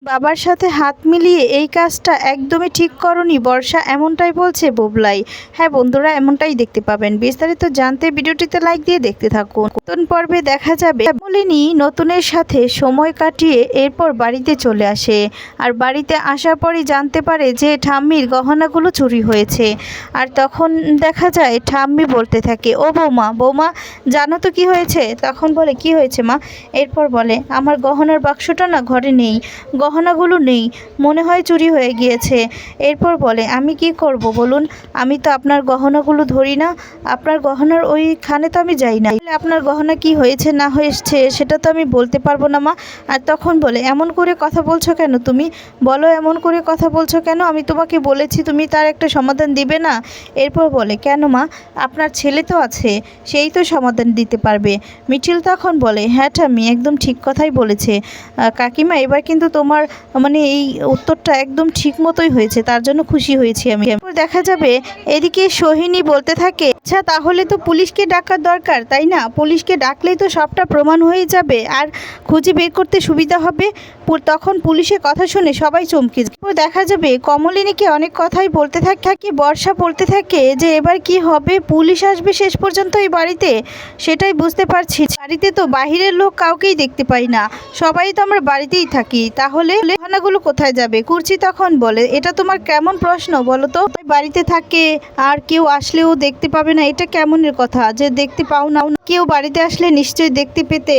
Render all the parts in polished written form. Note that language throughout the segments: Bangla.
বাবার সাথে হাত মিলিয়ে এই কাজটা একদমই ঠিক করনি বর্ষা, এমনটাই বলছে বুবলাই। হ্যাঁ বন্ধুরা, এমনটাই দেখতে পাবেন। বিস্তারিত জানতে ভিডিওটিতে লাইক দিয়ে দেখতে থাকুন। নতুন পর্বে দেখা যাবে মলিনী নতুনের সাথে সময় কাটিয়ে এরপর বাড়িতে চলে আসে। আর বাড়িতে আসার পরই জানতে পারে যে ঠাম্মির গহনাগুলো চুরি হয়েছে। আর তখন দেখা যায় ঠাম্মি বলতে থাকে, ও বৌমা বৌমা জানো তো কি হয়েছে? তখন বলে কি হয়েছে মা? এরপর বলে আমার গহনার বাক্সটা না ঘরে নেই, গহনাগুলো নেই, মনে হয় চুরি হয়ে গিয়েছে। এরপর বলে আমি কি করব বলুন, আমি তো আপনার গহনাগুলো ধরি না, আপনার গহনার ওইখানে তো আমি যাই না, আপনার গহনা কি হয়েছে না হয়েছে সেটা তো আমি বলতে পারবো না মা। আর তখন বলে এমন করে কথা বলছো কেন তুমি? বলো এমন করে কথা বলছো কেন? আমি তোমাকে বলেছি তুমি তার একটা সমাধান দিবে না। এরপর বলে কেন মা, আপনার ছেলে তো আছে, সেই তো সমাধান দিতে পারবে। মিঠিল তখন বলে হ্যাঁ ঠাম্মি একদম ঠিক কথাই বলেছে কাকিমা, এবার কিন্তু তোমার এই উত্তরটা একদম ঠিক মতোই হয়েছে, তার জন্য খুশি হয়েছি আমি। দেখা যাবে এদিকে সোহিনী বলতে থাকে আচ্ছা তাহলে তো পুলিশকে ডাকার দরকার তাই না? পুলিশকে ডাকলেই তো সবটা প্রমাণ হয়ে যাবে আর খুঁজে বের করতে সুবিধা হবে। তখন পুলিশের কথা শুনে সবাই চমকে যায়। দেখা যাবে কমলিনীকে অনেক কথাই বলতে থাকে বর্ষা বলতে থাকে যে এবার কি হবে, পুলিশ আসবে শেষ পর্যন্ত এই বাড়িতে, সেটাই বুঝতে পারছি। বাড়িতে তো বাহিরের লোক কাউকেই দেখতে পাই না, সবাই তো আমরা বাড়িতেই থাকি, তাহলে গহনাগুলো কোথায় যাবে? কুর্চি তখন বলে এটা তোমার কেমন প্রশ্ন বলো তো? বাড়িতে থাকে আর কেউ আসলেও দেখতে পাবে না, এটা কেমনের কথা যে দেখতে পাও না? কেউ বাড়িতে আসলে নিশ্চয়ই দেখতে পেতে,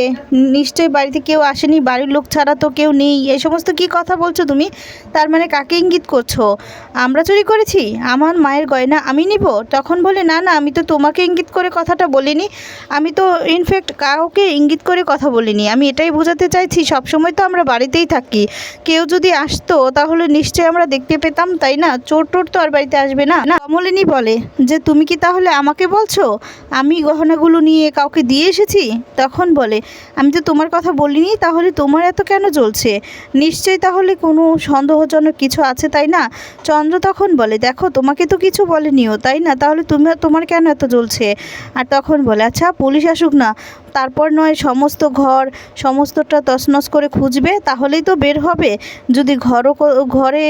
নিশ্চয়ই বাড়িতে কেউ আসেনি, বাড়ির লোক ছাড়া তো কেউ নেই, এই সমস্ত কি কথা বলছো তুমি? তার মানে কাকে ইঙ্গিত করছো? আমরা চুরি করেছি? আমার মায়ের গয়না আমি নিব? তখন বলে না না, আমি তো তোমাকে ইঙ্গিত করে কথাটা বলিনি, আমি তো ইনফ্যাক্ট কাউকে ইঙ্গিত করে কথা বলিনি, আমি এটাই বোঝাতে চাইছি সবসময় তো আমরা বাড়িতেই থাকি, কেউ যদি আসতো তাহলে নিশ্চয়ই আমরা দেখতে পেতাম তাই না? চোর টোর তো আর বাড়িতে আসবে না। কমলিনী বলে যে তুমি কি তাহলে আমাকে বলছো আমি গহনাগুলো নিয়ে কাউকে দিয়ে এসেছি? তখন বলে আমি তো তোমার কথা বলিনি, তাহলে তোমার এত কেন জ্বলছে? নিশ্চয়ই তাহলে কোনো সন্দেহজনক কিছু আছে তাই না? চন্দ্র তখন বলে দেখো তোমাকে তো কিছু বলেনিও তাই না, তাহলে তোমার কেন এত জ্বলছে? আর তখন বলে আচ্ছা পুলিশ আসুক না, তারপর নয় সমস্ত সমস্তটা তছনছ করে খুঁজবে, তাহলেই তো বের হবে। যদি ঘরে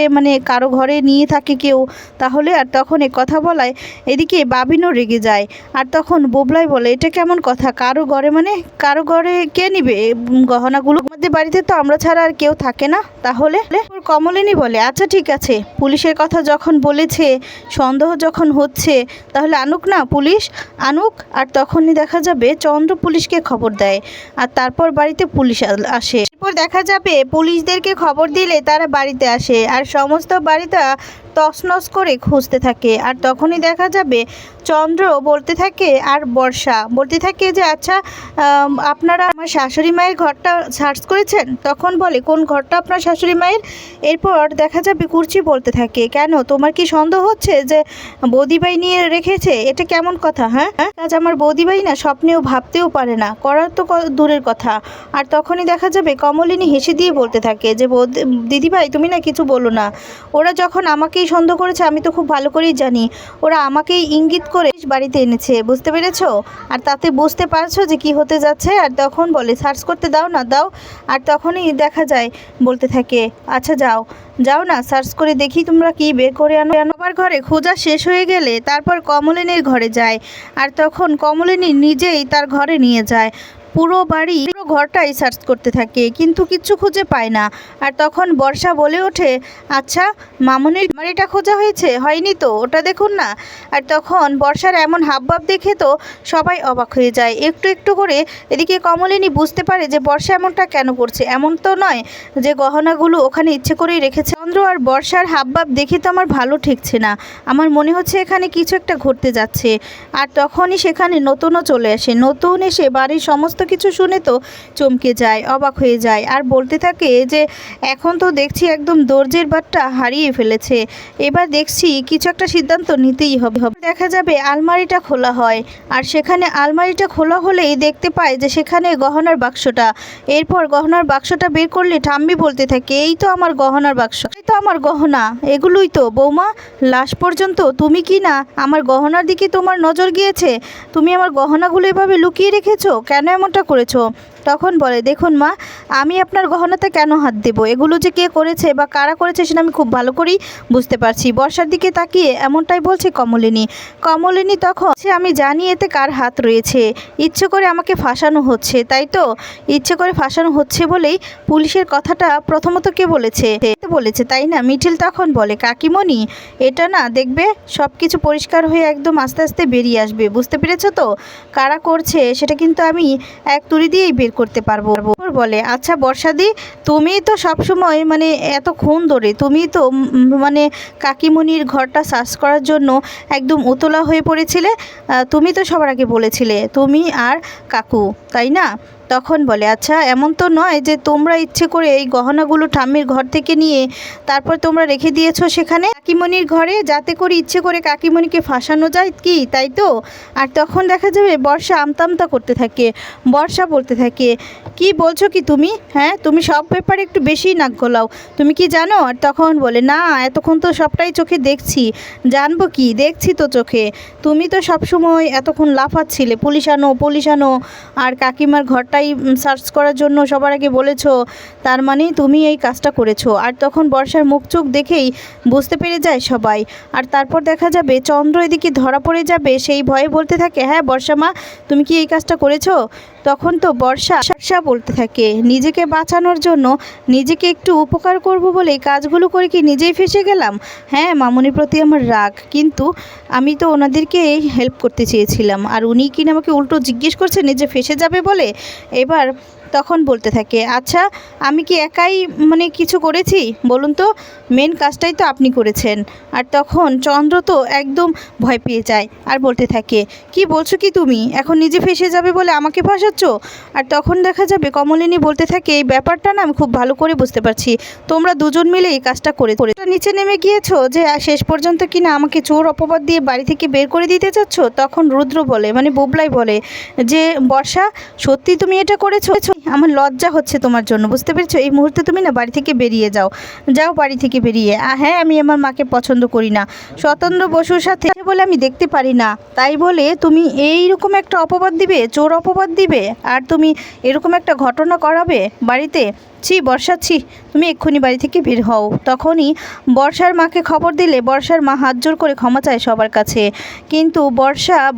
কারো ঘরে নিয়ে থাকে কেউ তাহলে। আর তখন কথা বলায় এদিকে বাবিনও রেগে যায়। আর তখন বুবলাই বলে এটা কেমন কথা, কারো ঘরে কারো ঘরে কে নিবে গহনাগুলো? আমাদের বাড়িতে তো আমরা ছাড়া আর কেউ থাকে না। তাহলে কমলিনী বলে আচ্ছা ঠিক আছে, পুলিশের কথা যখন বলেছে, সন্দেহ যখন হচ্ছে, তাহলে আনুক না পুলিশ, আনুক। আর তখনই দেখা যাবে চন্দ্র পুলিশকে খবর দেয় আর তারপর বাড়িতে পুলিশ আসে। এরপর দেখা যাবে পুলিশদেরকে খবর দিলে তারা বাড়িতে আসে আর সমস্ত বাড়িটা তছনছ করে খুঁজতে থাকে। আর তখনই দেখা যাবে চন্দ্র বলতে থাকে আর বর্ষা বলতে থাকে যে আচ্ছা আপনারা আমার শাশুড়ি মায়ের ঘরটা সার্চ করেছেন? তখন বলে কোন ঘরটা আপনার শাশুড়ি মায়ের? এরপর দেখা যাবে কুর্চি বলতে থাকে কেন তোমার কি সন্দেহ হচ্ছে যে বৌদিভাই নিয়ে রেখেছে? এটা কেমন কথা? হ্যাঁ আজ আমার বৌদিভাই না স্বপ্নেও ভাবতেও পারে না, করার তো দূরের কথা। আর তখনই দেখা যাবে কমলিনী হেসে দিয়ে বলতে থাকে যে দিদিভাই তুমি না কিছু বলো না, ওরা যখন আমাকেই সন্দেহ করেছে আমি তো খুব ভালো করেই জানি ওরা আমাকেই ইঙ্গিত করে বাড়িতে এনেছে, বুঝতে পেরেছো? আর তাতে বুঝতে পারছো যে কি হতে যাচ্ছে। আর তখন বলে সার্চ করতে দাও না, দাও। আর তখনই দেখা যায় বলতে থাকে আচ্ছা যাও না, সার্চ করে দেখি তোমরা কি বের করে আনো। আমার ঘরে খোঁজা শেষ হয়ে গেলে তারপর কমলিনীর ঘরে যায় আর তখন কমলিনী নিজেই তার ঘরে নিয়ে যায়, পুরো ঘরটাই সার্চ করতে থাকে কিন্তু কিচ্ছু খুঁজে পায় না। আর তখন বর্ষা বলে ওঠে আচ্ছা মামনির বাড়িটা খোঁজা হয়নি তো, ওটা দেখুন না। আর তখন বর্ষার এমন হাবভাব দেখে তো সবাই অবাক হয়ে যায় একটু একটু করে। এদিকে কমলিনী বুঝতে পারে যে বর্ষা এমনটা কেন করছে, এমন তো নয় যে গহনাগুলো ওখানে ইচ্ছে করেই রেখেছে। চন্দ্র আর বর্ষার হাবভাব দেখে তো আমার ভালো ঠেকছে না, আমার মনে হচ্ছে এখানে কিছু একটা ঘটতে যাচ্ছে। আর তখনই সেখানে নতুনও চলে আসে, নতুন এসে বাড়ির সমস্ত কিছু শুনে তো চমকে যায়, অবাক হয়ে যায় আর বলতে থাকে যে এখন তো দেখছি একদম দরজের বাটটা হারিয়ে ফেলেছে, এবার দেখছি কিছু একটা সিদ্ধান্ত নিতেই হবে। দেখা যাবে আলমারিটা খোলা হয় আর সেখানে আলমারিটা খোলা হলেই দেখতে পায় যে সেখানে গহনার বাক্সটা। এরপর গহনার বাক্সটা বের করলে ঠাম্মি বলতে থাকে এই তো আমার গহনার বাক্স, এই তো আমার গহনা, এগুলোই তো বৌমা, লাস্ট পর্যন্ত তুমি কি না আমার গহনার দিকে তোমার নজর গিয়েছে, তুমি আমার গহনাগুলো এভাবে লুকিয়ে রেখেছো, কেন এমনটা করেছো? তখন বলে, দেখুন মা, আমি আপনার গহনাতে কেন হাত দেব? এগুলো যে কে করেছে বা কারা করেছে সেটা আমি খুব ভালো করেই বুঝতে পারছি। বর্ষার দিকে তাকিয়ে এমনটাই বলছে কমলিনী। কমলিনী তখন, আমি জানি এতে কার হাত রয়েছে, ইচ্ছে করে আমাকে ফাঁসানো হচ্ছে, তাই তো? ইচ্ছে করে ফাঁসানো হচ্ছে বলেই পুলিশের কথাটা প্রথমত কে বলেছে, তাই না? মিঠিল তখন বলে, কাকিমণি, এটা না দেখবে সব কিছু পরিষ্কার হয়ে একদম আস্তে আস্তে বেরিয়ে আসবে, বুঝতে পেরেছো তো? কারা করছে সেটা কিন্তু আমি এক তুড়ি দিয়েই বের করতে পারবো। বলে, আচ্ছা বর্ষাদি, তুমি তো সবসময় মানে এতক্ষণ ধরে তুমি তো মানে কাকিমণির ঘরটা সার্চ করার জন্য একদম উতলা হয়ে পড়েছিলে। তুমি তো সবার আগে বলেছিলে তুমি আর কাকু, তাই না? তখন বলে, আচ্ছা এমন তো নয় যে তোমরা ইচ্ছে করে এই গহনাগুলো ঠাম্মির ঘর থেকে নিয়ে তারপর তোমরা রেখে দিয়েছো সেখানে কাকিমণির ঘরে, যাতে করে ইচ্ছে করে কাকিমণিকে ফাঁসানো যায় কি, তাই তো? আর তখন দেখা যাবে বর্ষা আমতামতা করতে থাকে। বর্ষা বলতে থাকে, কি বলছো কি তুমি? হ্যাঁ, তুমি সব ব্যাপারে একটু বেশিই নাক গলাও, তুমি কি জানো? আর তখন বলে, না এতক্ষণ তো সবটাই চোখে দেখছি। জানবো কি, দেখছি তো চোখে। তুমি তো সবসময় এতক্ষণ লাফাচ্ছিলে পুলিশ আনো আর কাকিমার ঘরটাই সার্চ করার জন্য সবার আগে বলেছো, তার মানে তুমি এই কাজটা করেছো। আর তখন বর্ষার মুখ চোখ দেখেই বুঝতে পেরে যায় সবাই। আর তারপর দেখা যাবে চন্দ্র এদিকে ধরা পড়ে যাবে, সেই ভয়ে বলতে থাকে, হ্যাঁ বর্ষা মা, তুমি কি এই কাজটা করেছো? তখন তো বর্ষা বলতে থাকে, নিজেকে বাঁচানোর জন্য নিজেকে একটু উপকার করব বলে কাজগুলো করে কি নিজেই ফেঁসে গেলাম? হ্যাঁ, মামুনির প্রতি আমার রাগ, কিন্তু আমি তো ওনাদেরকে হেল্প করতে চেয়েছিলাম, আর উনি কিনা আমাকে উল্টো জিজ্ঞেস করছেন যে ফেঁসে যাবে বলে। এবার তখন বলতে থাকে, আচ্ছা আমি কি একাই মানে কিছু করেছি বলুন তো? মেন কাজটাই তো আপনি করেছেন। আর তখন চন্দ্র তো একদম ভয় পেয়ে যায় আর বলতে থাকে, কি বলছো কি তুমি? এখন নিজে ফেঁসে যাবে বলে আমাকে ফাঁসাচ্ছ? আর তখন দেখা যাবে কমলিনী বলতে থাকে, এই ব্যাপারটা না আমি খুব ভালো করে বুঝতে পারছি, তোমরা দুজন মিলে এই কাজটা করে নিচে নেমে গিয়েছো যে শেষ পর্যন্ত কিনা আমাকে চোর অপবাদ দিয়ে বাড়ি থেকে বের করে দিতে চাচ্ছ। তখন রুদ্র বলে, মানে বুবলাই বলে, যে বর্ষা, সত্যি তুমি এটা করেছো? আমার লজ্জা হচ্ছে তোমার জন্য, বুঝতে পেরেছো? এই মুহূর্তে তুমি না বাড়ি থেকে বেরিয়ে যাও বাড়ি থেকে বেরিয়ে। হ্যাঁ, আমি আমার মাকে পছন্দ করি না, সতেন্দ্র বসুর সাথে বলে আমি দেখতে পারি না, তাই বলে তুমি এইরকম একটা অপবাদ দিবে, চোর অপবাদ দিবে, আর তুমি এরকম একটা ঘটনা করাবে বাড়িতে? ছি বর্ষা, ছি, তুমি এক্ষুনি বাড়ি থেকে বের হও। তখনই বর্ষার মাকে খবর দিলে বর্ষার মা হাত জোর করে ক্ষমা চায় সবার কাছে, কিন্তু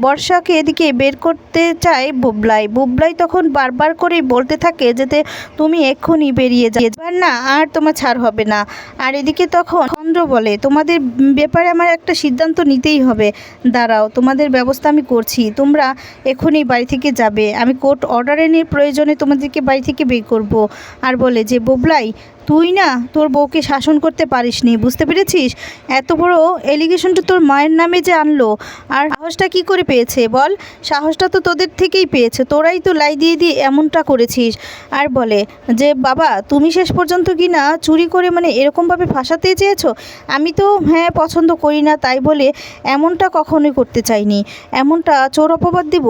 বর্ষাকে এদিকে বের করতে চায় বুবলাই তখন বারবার করে বলতে থাকে যেতে তুমি এক্ষুনি বেরিয়ে যাও, না আর তোমার ছাড় হবে না। আর এদিকে তখন চন্দ্র বলে, তোমাদের ব্যাপারে আমার একটা সিদ্ধান্ত নিতেই হবে, দাঁড়াও, তোমাদের ব্যবস্থা আমি করছি, তোমরা এক্ষুনি বাড়ি থেকে যাবে, আমি কোর্ট অর্ডার এনে প্রয়োজনে তোমাদেরকে বাড়ি থেকে বের করব। আর বলে যে, বুবলাই, তুই না তোর বউকে শাসন করতে পারিসনি, বুঝতে পেরেছিস? এত বড় এলিগেশনটা তোর মায়ের নামে যে আনলো, আর সাহসটা কি করে পেয়েছে বল? সাহসটা তো তোদের থেকেই পেয়েছে, তোরাই তো লাই দিয়ে দিয়ে এমনটা করেছিস। আর বলে যে, বাবা তুমি শেষ পর্যন্ত কি না চুরি করে মানে এরকমভাবে ফাঁসাতে চেয়েছো? আমি তো হ্যাঁ পছন্দ করি না তাই বলে এমনটা কখনোই করতে চাইনি, এমনটা চোর অপবাদ দিব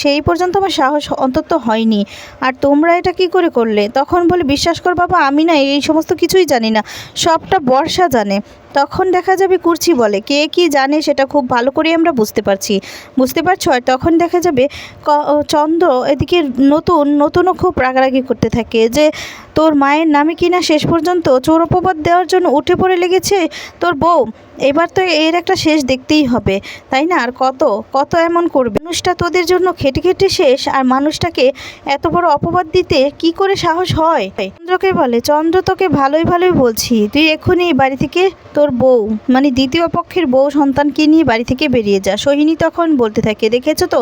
সেই পর্যন্ত আমার সাহস অন্তত হয়নি। আর তোমরা এটা কি করে করলে? তখন বলে, বিশ্বাস কর বাবা, আমি না এই সমস্ত কিছুই জানি না, সবটা বর্ষা জানে। তখন দেখা যাবে কুর্চি বলে, কে কি জানে সেটা খুব ভালো করে আমরা বুঝতে পারছো? আর তখন দেখা যাবে চন্দ্র এদিকে নতুনও খুব রাগারাগি করতে থাকে যে, তোর মায়ের নামে কিনা শেষ পর্যন্ত চোর অপবাদ দেওয়ার জন্য উঠে পড়ে লেগেছে তোর বউ, এবার তো এর একটা শেষ দেখতেই হবে, তাই না? আর কত এমন করবে? মানুষটা তোদের জন্য খেটে খেটে শেষ, আর মানুষটাকে এত বড় অপবাদ দিতে কি করে সাহস হয়? চন্দ্রকে বলে, চন্দ্র তোকে ভালোই বলছি, তুই এক্ষুনি বাড়ি থেকে তোর বউ মানে দ্বিতীয় পক্ষের বউ সন্তানকে নিয়ে বাড়ি থেকে বেরিয়ে যা। সোহিনী তখন বলতে থাকে, দেখেছো তো,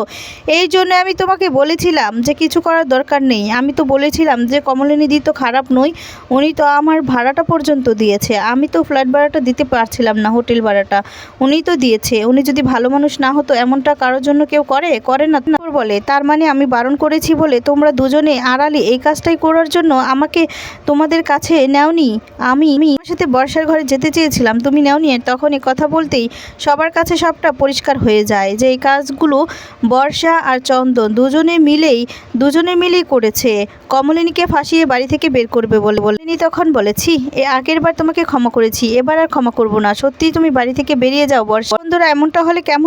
এই জন্য আমি তোমাকে বলেছিলাম যে কিছু করার দরকার নেই, আমি তো বলেছিলাম যে কমলিনী দি তো খারাপ নই, উনি তো আমার ভাড়াটা পর্যন্ত দিয়েছে, আমি তো ফ্ল্যাট ভাড়াটা দিতে পারছিলাম না, হোটেল ভাড়াটা উনি তো দিয়েছে, উনি যদি ভালো মানুষ না হতো এমনটা কারোর জন্য কেউ করে না। বলে, তার মানে আমি বারণ করেছি বলে তোমরা দুজনে আড়ালে এই কাজটাই করার জন্য আমাকে তোমাদের কাছে নেওনি? আমি আমার সাথে বর্ষার ঘরে যেতে চেয়েছিলাম, তুমি নেওনি। তখন এই কথা বলতেই সবার কাছে সবটা পরিষ্কার হয়ে যায় যে এই কাজগুলো বর্ষা আর চন্দন দুজনে মিলেই করেছে, কমলিনীকে ফাঁসিয়ে বাড়ি থেকে বের করবে বলে। তখন বলেছি, আগের বার তোমাকে ক্ষমা করেছি, এবার আর ক্ষমা করব না, সত্যিই তুমি বাড়ি থেকে বেরিয়ে যাও বর্ষা। বন্ধুরা, এমনটা হলে কেমন